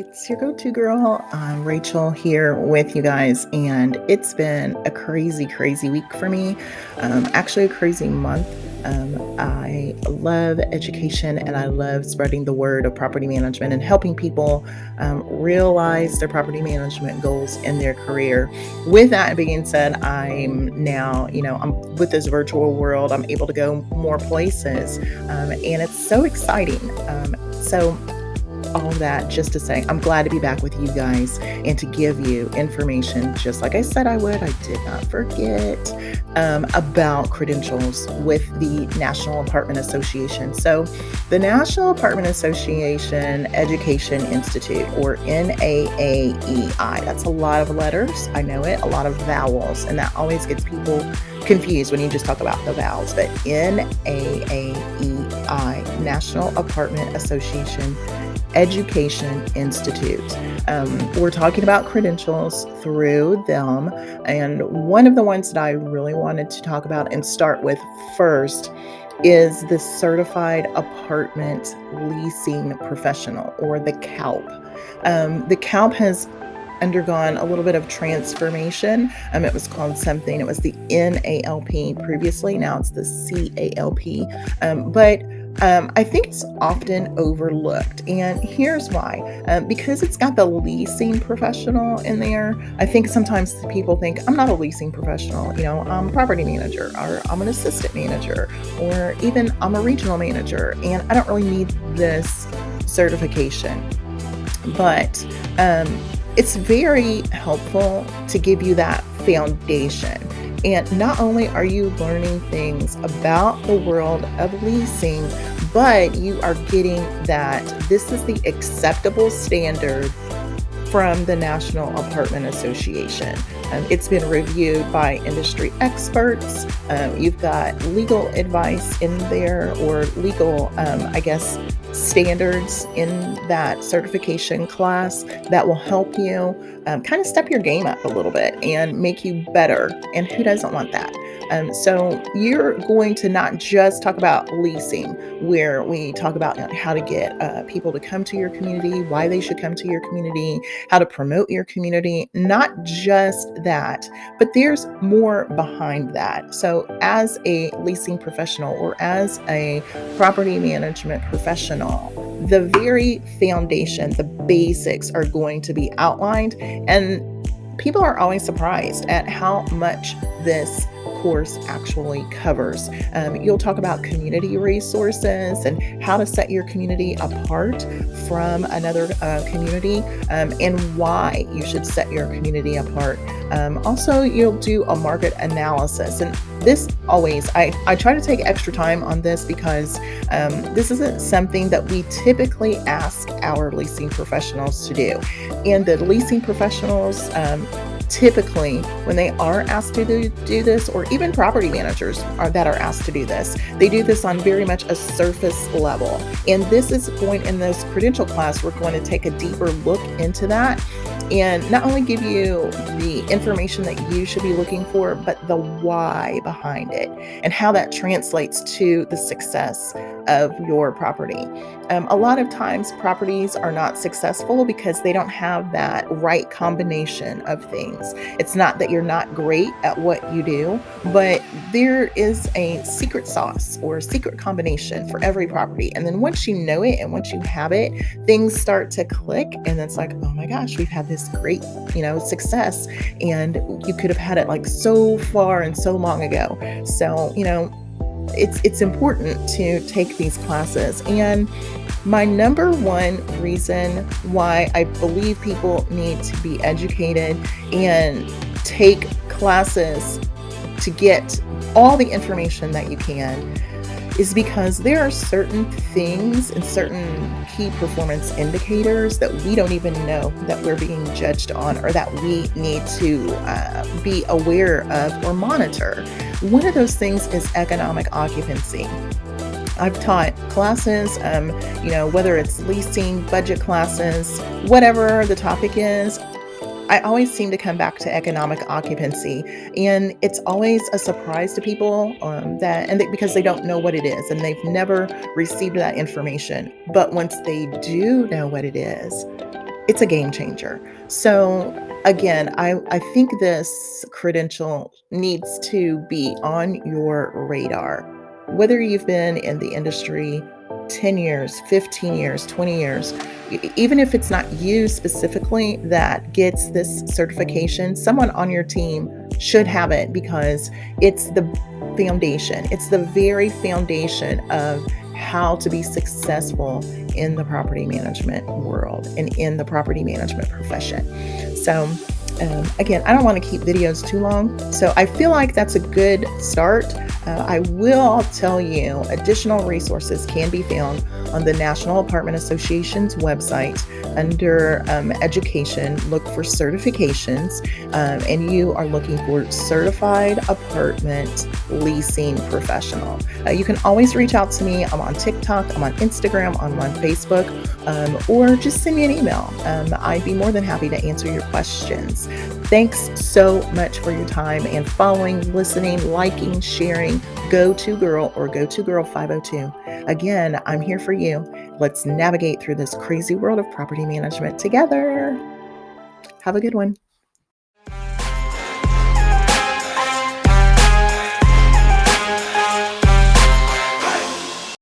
It's your go-to girl, Rachel here with you guys, and it's been a crazy, crazy week for me. Actually, a crazy month. I love education and I love spreading the word of property management and helping people realize their property management goals in their career. With that being said, I'm now, I'm with this virtual world. I'm able to go more places, and it's so exciting. So all that just to say, I'm glad to be back with you guys and to give you information, just like I said I would. I did not forget about credentials with the National Apartment Association. So, the National Apartment Association Education Institute, or NAAEI, that's a lot of letters. I know it, a lot of vowels, and that always gets people confused when you just talk about the vowels. But NAAEI, National Apartment Association Education Institute. We're talking about credentials through them. And one of the ones that I really wanted to talk about and start with first is the Certified Apartment Leasing Professional, or the CALP. The CALP has undergone a little bit of transformation. It was called something, it was the NALP previously, now it's the CALP. But I think it's often overlooked. And here's why. Because it's got the leasing professional in there, I think sometimes people think, I'm not a leasing professional, I'm a property manager, or I'm an assistant manager, or even I'm a regional manager, and I don't really need this certification. But it's very helpful to give you that foundation. And not only are you learning things about the world of leasing, but you are getting that this is the acceptable standard from the National Apartment Association. It's been reviewed by industry experts. You've got legal advice in there, or legal, standards in that certification class that will help you kind of step your game up a little bit and make you better. And who doesn't want that? So you're going to not just talk about leasing, where we talk about how to get people to come to your community, why they should come to your community, how to promote your community, not just that, but there's more behind that. So as a leasing professional, or as a property management professional, the very foundation, the basics are going to be outlined. And people are always surprised at how much this course actually covers. You'll talk about community resources and how to set your community apart from another community, and why you should set your community apart. Also, you'll do a market analysis. And this always, I try to take extra time on this because this isn't something that we typically ask our leasing professionals to do. And the leasing professionals, typically, when they are asked to do this, or even property managers that are asked to do this, they do this on very much a surface level. And this is going, in this credential class, we're going to take a deeper look into that and not only give you the information that you should be looking for, but the why behind it and how that translates to the success of your property. A lot of times properties are not successful because they don't have that right combination of things. It's not that you're not great at what you do, but there is a secret sauce or a secret combination for every property. And then once you know it and once you have it, things start to click, and it's like, oh my gosh, we've had this great, success, and you could have had it like so far and so long ago. So, it's important to take these classes. And my number one reason why I believe people need to be educated and take classes to get all the information that you can is because there are certain things and certain key performance indicators that we don't even know that we're being judged on, or that we need to be aware of or monitor. One of those things is economic occupancy. I've taught classes, whether it's leasing, budget classes, whatever the topic is, I always seem to come back to economic occupancy, and it's always a surprise to people because they don't know what it is and they've never received that information. But once they do know what it is, It's a game changer. So again, I think this credential needs to be on your radar. Whether you've been in the industry 10 years, 15 years, 20 years, even if it's not you specifically that gets this certification, someone on your team should have it because it's the foundation. It's the very foundation of how to be successful in the property management world and in the property management profession. So, again, I don't want to keep videos too long. So, I feel like that's a good start. I will tell you additional resources can be found on the National Apartment Association's website under education. Look for certifications, and you are looking for certified apartment leasing professional. You can always reach out to me. I'm on TikTok, I'm on Instagram, I'm on Facebook, or just send me an email. I'd be more than happy to answer your questions. Thanks so much for your time and following, listening, liking, sharing. Go to Girl or Go to Girl 502. Again, I'm here for you. Let's navigate through this crazy world of property management together. Have a good one.